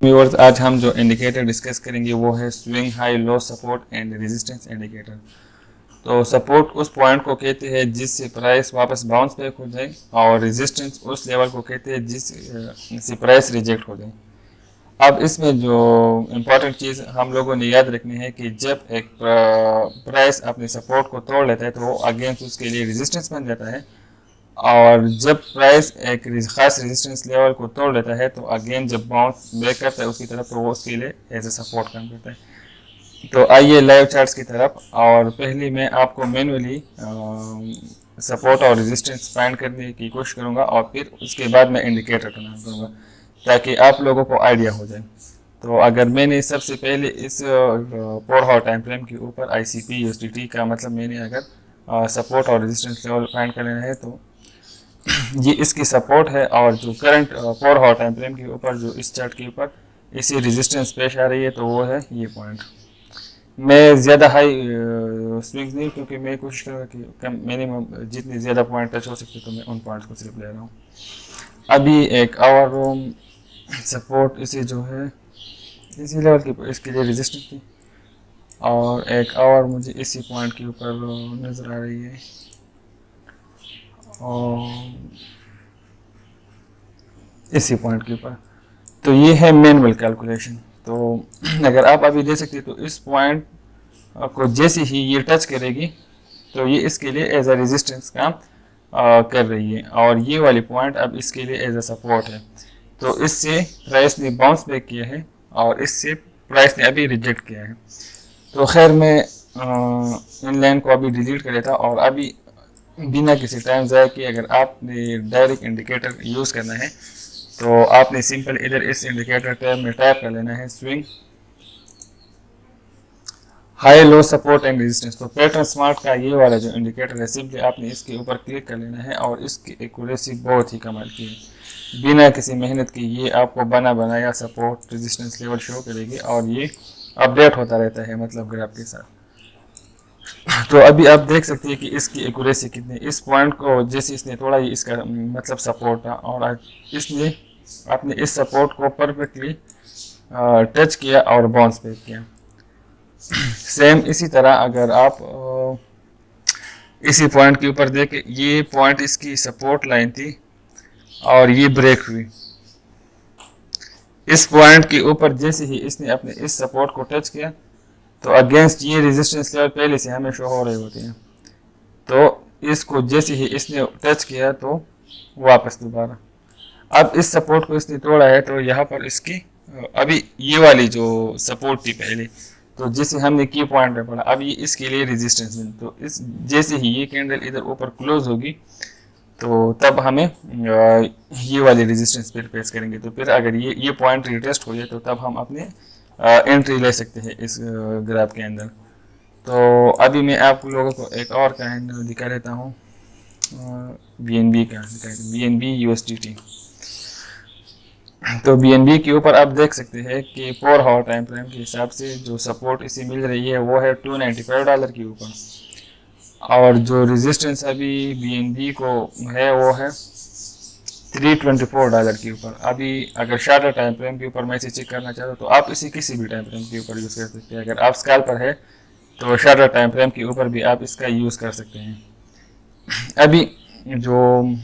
Viewers, आज हम जो इंडिकेटर डिस्कस करेंगे वो है swing high low support and resistance indicator. तो सपोर्ट उस पॉइंट को कहते हैं जिससे प्राइस वापस बाउंस बैक हो जाए, और रेजिस्टेंस उस लेवल को कहते हैं जिससे प्राइस रिजेक्ट हो जाए। अब इसमें जो इम्पोर्टेंट चीज़ हम लोगों ने याद रखनी है कि जब एक प्राइस अपने सपोर्ट को तोड़ लेता है तो वो अगेंस्ट उसके लिए रेजिस्टेंस बन जाता है, और जब प्राइस एक खास रेजिस्टेंस लेवल को तोड़ लेता है तो अगेन जब बाउंस बैक करता है उसकी तरफ तो वो उसके लिए एज ए सपोर्ट काम करता है। तो आइए लाइव चार्ट्स की तरफ, और पहले मैं आपको मैनुअली सपोर्ट और रेजिस्टेंस फाइंड करने की कोशिश करूंगा, और फिर उसके बाद मैं इंडिकेटर का नाम करूँगा ताकि आप लोगों को आइडिया हो जाए। तो अगर मैंने सबसे पहले इस 4 आवर टाइम फ्रेम के ऊपर ICP USDT का मतलब मैंने अगर सपोर्ट और रेजिस्टेंस लेवल फाइंड कर लेना है तो ये इसकी सपोर्ट है, और जो करंट 4 आवर टाइम फ्रेम के ऊपर जो इस चार्ट के ऊपर इसी रेजिस्टेंस पेश आ रही है तो वो है ये पॉइंट। मैं ज़्यादा हाई स्विंग्स नहीं, क्योंकि मैं कोशिश करूँगा कि कम मिनिमम जितनी ज़्यादा पॉइंट टच हो सकते तो मैं उन पॉइंट्स को सिर्फ ले रहा हूँ। अभी एक आवर रूम सपोर्ट इसी जो है इसी लेवल की इसके लिए रेजिस्टेंस थी, और एक आवर मुझे इसी पॉइंट के ऊपर नज़र आ रही है, और इसी पॉइंट के ऊपर। तो ये है मैनुअल कैलकुलेशन। तो अगर आप अभी दे सकते तो इस पॉइंट को जैसे ही ये टच करेगी तो ये इसके लिए एज अ रेजिस्टेंस काम कर रही है, और ये वाली पॉइंट अब इसके लिए एज अ सपोर्ट है। तो इससे प्राइस ने बाउंस बैक किया है और इससे प्राइस ने अभी रिजेक्ट किया है। तो खैर मैं इन लाइन को अभी डिलीट कर लेता, और अभी बिना किसी टाइम ज़ाया कि अगर आपने डायरेक्ट इंडिकेटर यूज़ करना है तो आपने सिंपल इधर इस इंडिकेटर टैब में टाइप कर लेना है swing high low support and resistance. तो पैटर्न स्मार्ट का ये वाला जो इंडिकेटर है सिंपली आपने इसके ऊपर क्लिक कर लेना है, और इसकी एक्यूरेसी बहुत ही कमाल की है। बिना किसी मेहनत की ये आपको बना बनाया सपोर्ट रेजिस्टेंस लेवल शो करेगी, और ये अपडेट होता रहता है मतलब ग्राफ के साथ। तो अभी आप देख सकते हैं कि इसकी एक्यूरेसी कितनी, इस पॉइंट को जैसे इसने तोड़ा ये इसका मतलब सपोर्ट था, और इसने अपने इस सपोर्ट को परफेक्टली टच किया और बाउंस बैक किया। सेम इसी तरह अगर आप इसी पॉइंट के ऊपर देखें, ये पॉइंट इसकी सपोर्ट लाइन थी और ये ब्रेक हुई। इस पॉइंट के ऊपर जैसे ही इसने अपने इस सपोर्ट को टच किया तो अगेंस्ट ये रेजिस्टेंस लेवल पहले से हमें शो हो रही होती है, तो इसको जैसे ही इसने टच किया तो वापस दोबारा अब इस सपोर्ट को इसने तोड़ा है, तो यहाँ पर इसकी अभी ये वाली जो सपोर्ट थी पहले, तो जैसे हमने की पॉइंट पे पढ़ा अब ये इसके लिए रेजिस्टेंस है। तो इस जैसे ही ये कैंडल इधर ऊपर क्लोज होगी तो तब हमें ये वाली रेजिस्टेंस फिर फेस करेंगे। तो फिर अगर ये पॉइंट रिटेस्ट हो जाए तो तब हम अपने एंट्री ले सकते हैं इस ग्राफ के अंदर। तो अभी मैं आप लोगों को एक और कैंडल दिखा देता हूँ, BNB का BNB USDT। तो BNB के ऊपर आप देख सकते हैं कि 4 आवर टाइम फ्रेम के हिसाब से जो सपोर्ट इसे मिल रही है वो है $295 के ऊपर, और जो रेजिस्टेंस अभी BNB को है वो है $324 के ऊपर। अभी अगर शार्टर टाइम फ्रेम के ऊपर मैं इसे चेक करना चाहता हूँ तो आप इसे किसी भी टाइम फ्रेम के ऊपर यूज़ कर सकते हैं। अगर आप स्कैल्पर है तो शार्टर टाइम फ्रेम के ऊपर भी आप इसका यूज़ कर सकते हैं। अभी जो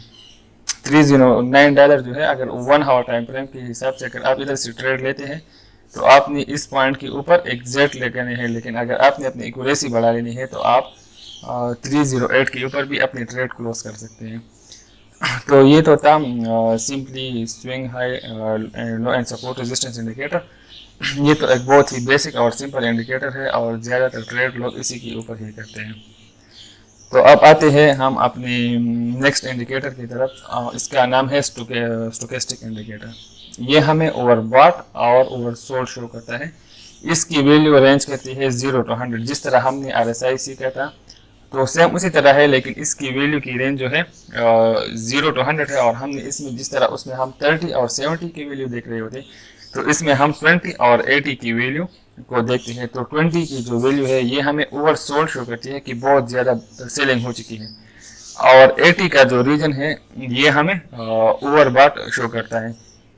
$309 जो है, अगर 1 आवर टाइम फ्रेम के हिसाब से अगर आप इधर से ट्रेड लेते हैं तो आपने इस पॉइंट के ऊपर एग्जैक्ट लेकर है, लेकिन अगर आपने अपनी एक्यूरेसी बढ़ा लेनी है तो आप 308 के ऊपर भी अपनी ट्रेड क्लोज कर सकते हैं। तो ये तो था simply swing high low and support resistance indicator. ये तो एक बहुत ही बेसिक और सिंपल इंडिकेटर है, और ज़्यादातर ट्रेड लोग इसी के ऊपर ही करते हैं। तो अब आते हैं हम अपने नेक्स्ट इंडिकेटर की तरफ। इसका नाम है स्टोकेस्टिक इंडिकेटर। ये हमें ओवरबॉट और ओवरसोल्ड शो करता है। इसकी वैल्यू रेंज करती है 0 to 100, जिस तरह हमने RSI सीखा था तो सेम उसी तरह है, लेकिन इसकी वैल्यू की रेंज जो है 0 to 100 है, और हमने इसमें जिस तरह उसमें हम 30 और 70 की वैल्यू देख रहे होते तो इसमें हम 20 और 80 की वैल्यू को देखते हैं। तो 20 की जो वैल्यू है ये हमें ओवरसोल्ड शो करती है कि बहुत ज़्यादा सेलिंग हो चुकी है, और 80 का जो रीजन है ये हमें ओवरबॉट शो करता है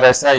RSI.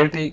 80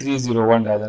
$301.